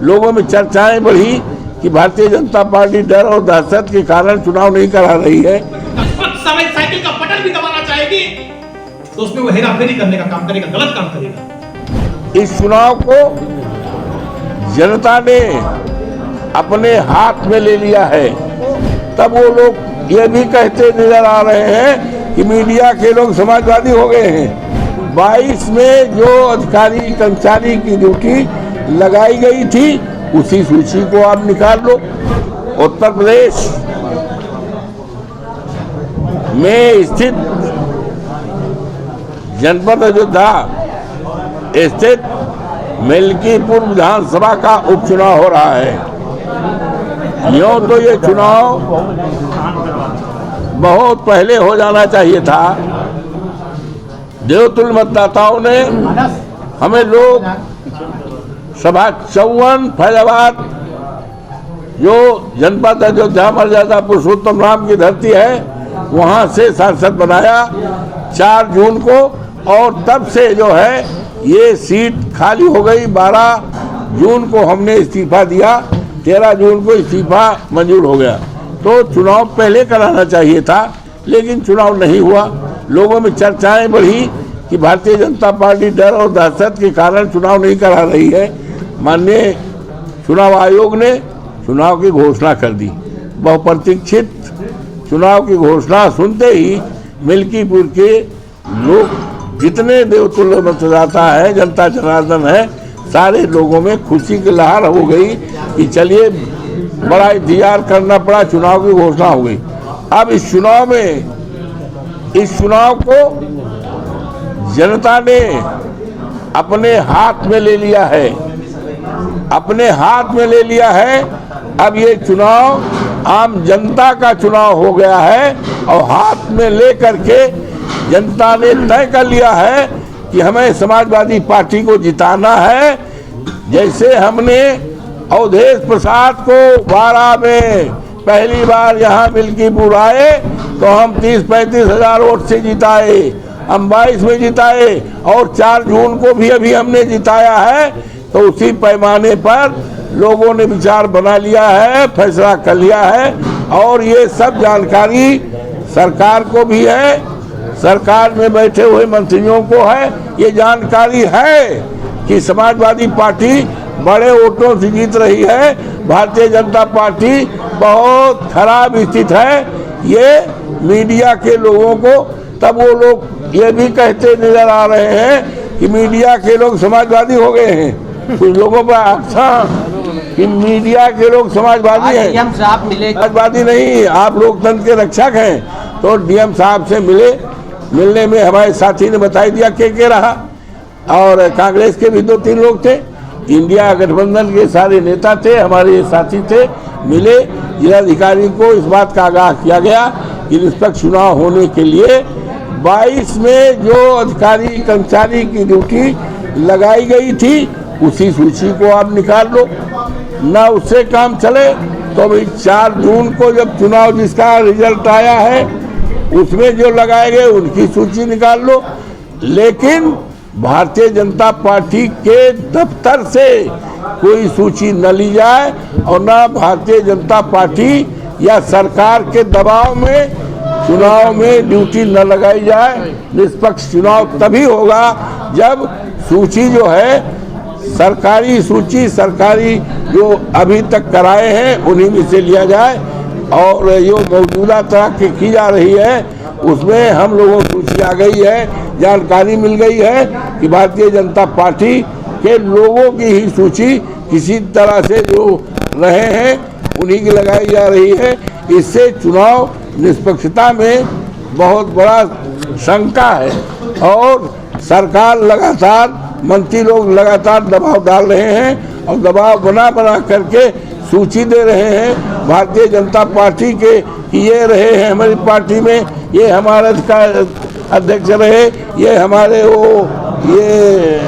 लोगों में चर्चाएं बढ़ी कि भारतीय जनता पार्टी डर और दहशत के कारण चुनाव नहीं करा रही है। साइकिल का बटन भी दबाना चाहेगी तो उसमें वो हेराफेरी करने का काम करेगा, गलत काम करेगा। इस चुनाव को जनता ने अपने हाथ में ले लिया है। तब वो लोग ये भी कहते नजर आ रहे हैं कि मीडिया के लोग समाजवादी हो गए हैं। 22 में जो अधिकारी कर्मचारी की ड्यूटी लगाई गई थी उसी सूची को आप निकाल लो। उत्तर प्रदेश में स्थित जनपद अयोध्या स्थित मिल्कीपुर विधानसभा का उपचुनाव हो रहा है। यूं तो ये चुनाव बहुत पहले हो जाना चाहिए था। देवतुल्य मतदाताओं ने हमें लोग सभा 54 फैजाबाद जो जनपद अयोध्या मर्यादा पुरुषोत्तम राम की धरती है वहां से सांसद बनाया 4 जून को, और तब से जो है ये सीट खाली हो गई। 12 जून को हमने इस्तीफा दिया, 13 जून को इस्तीफा मंजूर हो गया। तो चुनाव पहले कराना चाहिए था, लेकिन चुनाव नहीं हुआ। लोगों में चर्चाएं बढ़ी कि भारतीय जनता पार्टी डर और दहशत के कारण चुनाव नहीं करा रही है। माननीय चुनाव आयोग ने चुनाव की घोषणा कर दी। बहुप्रतीक्षित चुनाव की घोषणा सुनते ही मिल्कीपुर के लोग, जितने देवतुल्य मतदाता है, जनता जनार्दन है, सारे लोगों में खुशी की लहर हो गई कि चलिए बड़ा इंतजार करना पड़ा, चुनाव की घोषणा हो गई। अब इस चुनाव को जनता ने अपने हाथ में ले लिया है। अपने हाथ में ले लिया है। अब ये चुनाव आम जनता का चुनाव हो गया है और हाथ में ले करके जनता ने तय कर लिया है कि हमें समाजवादी पार्टी को जिताना है। जैसे हमने अवधेश प्रसाद को 12 में पहली बार यहाँ मिल्कीपुर आए तो हम 30-35 हजार वोट से जिताए, हम 22 में जिताए और 4 जून को भी अभी हमने जिताया है। तो उसी पैमाने पर लोगों ने विचार बना लिया है, फैसला कर लिया है, और ये सब जानकारी सरकार को भी है, सरकार में बैठे हुए मंत्रियों को है। ये जानकारी है कि समाजवादी पार्टी बड़े वोटों से जीत रही है, भारतीय जनता पार्टी बहुत खराब स्थिति है। ये मीडिया के लोगों को, तब वो लोग ये भी कहते नजर आ रहे हैं कि मीडिया के लोग समाजवादी हो गए हैं। कुछ लोगों पर अच्छा कि मीडिया के लोग समाजवादी हैं। समाजवादी नहीं, आप लोकतंत्र के रक्षक हैं। तो डीएम साहब से मिलने में हमारे साथी ने बताई दिया के रहा, और कांग्रेस के भी 2-3 लोग थे, इंडिया गठबंधन के सारे नेता थे, हमारे साथी थे। मिले, जिलाधिकारी को इस बात का आगाह किया गया कि निष्पक्ष चुनाव होने के लिए 22 में जो अधिकारी कर्मचारी की ड्यूटी लगाई गई थी उसी सूची को आप निकाल लो। ना उससे काम चले तो भाई 4 जून को जब चुनाव जिसका रिजल्ट आया है उसमें जो लगाए गए उनकी सूची निकाल लो। लेकिन भारतीय जनता पार्टी के दफ्तर से कोई सूची न ली जाए और ना भारतीय जनता पार्टी या सरकार के दबाव में चुनाव में ड्यूटी न लगाई जाए। निष्पक्ष चुनाव तभी होगा जब सूची जो है सरकारी सूची, सरकारी जो अभी तक कराए हैं उन्हीं में से लिया जाए, और जो मौजूदा तरह की जा रही है उसमें हम लोगों को सूची आ गई है, जानकारी मिल गई है कि भारतीय जनता पार्टी के लोगों की ही सूची किसी तरह से जो रहे हैं उन्हीं की लगाई जा रही है। इससे चुनाव निष्पक्षता में बहुत बड़ा शंका है, और सरकार लगातार, मंत्री लोग लगातार दबाव डाल रहे हैं और दबाव बना करके सूची दे रहे हैं भारतीय जनता पार्टी के कि ये रहे हैं हमारी पार्टी में, ये हमारे अध्यक्ष रहे, ये हमारे ये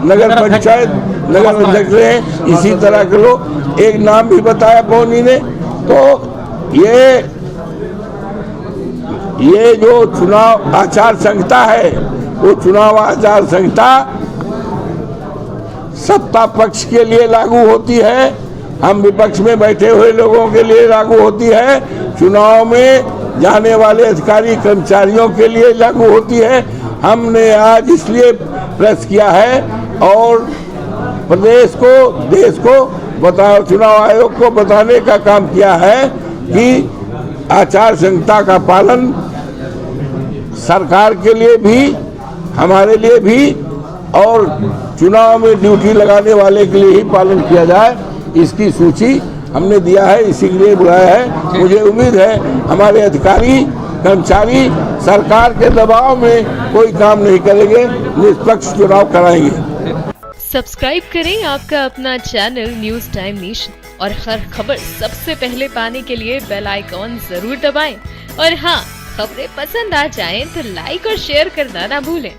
नगर पंचायत नगर अध्यक्ष रहे, इसी तरह के लोग। एक नाम भी बताया पौनी ने। तो ये जो चुनाव आचार संहिता है वो चुनाव आचार संहिता सत्ता पक्ष के लिए लागू होती है, हम विपक्ष में बैठे हुए लोगों के लिए लागू होती है, चुनाव में जाने वाले अधिकारी कर्मचारियों के लिए लागू होती है। हमने आज इसलिए प्रेस किया है और प्रदेश को, देश को बताओ, चुनाव आयोग को बताने का काम किया है कि आचार संहिता का पालन सरकार के लिए भी, हमारे लिए भी और चुनाव में ड्यूटी लगाने वाले के लिए ही पालन किया जाए। इसकी सूची हमने दिया है, इसी के लिए बुलाया है। मुझे उम्मीद है हमारे अधिकारी कर्मचारी सरकार के दबाव में कोई काम नहीं करेंगे, निष्पक्ष चुनाव कराएंगे। सब्सक्राइब करें आपका अपना चैनल न्यूज़ टाइम नेशन और हर खबर सबसे पहले पाने के लिए बेल आइकॉन जरूर दबाएं। और हाँ, खबरें पसंद आ जाएं तो लाइक और शेयर करना ना भूलें।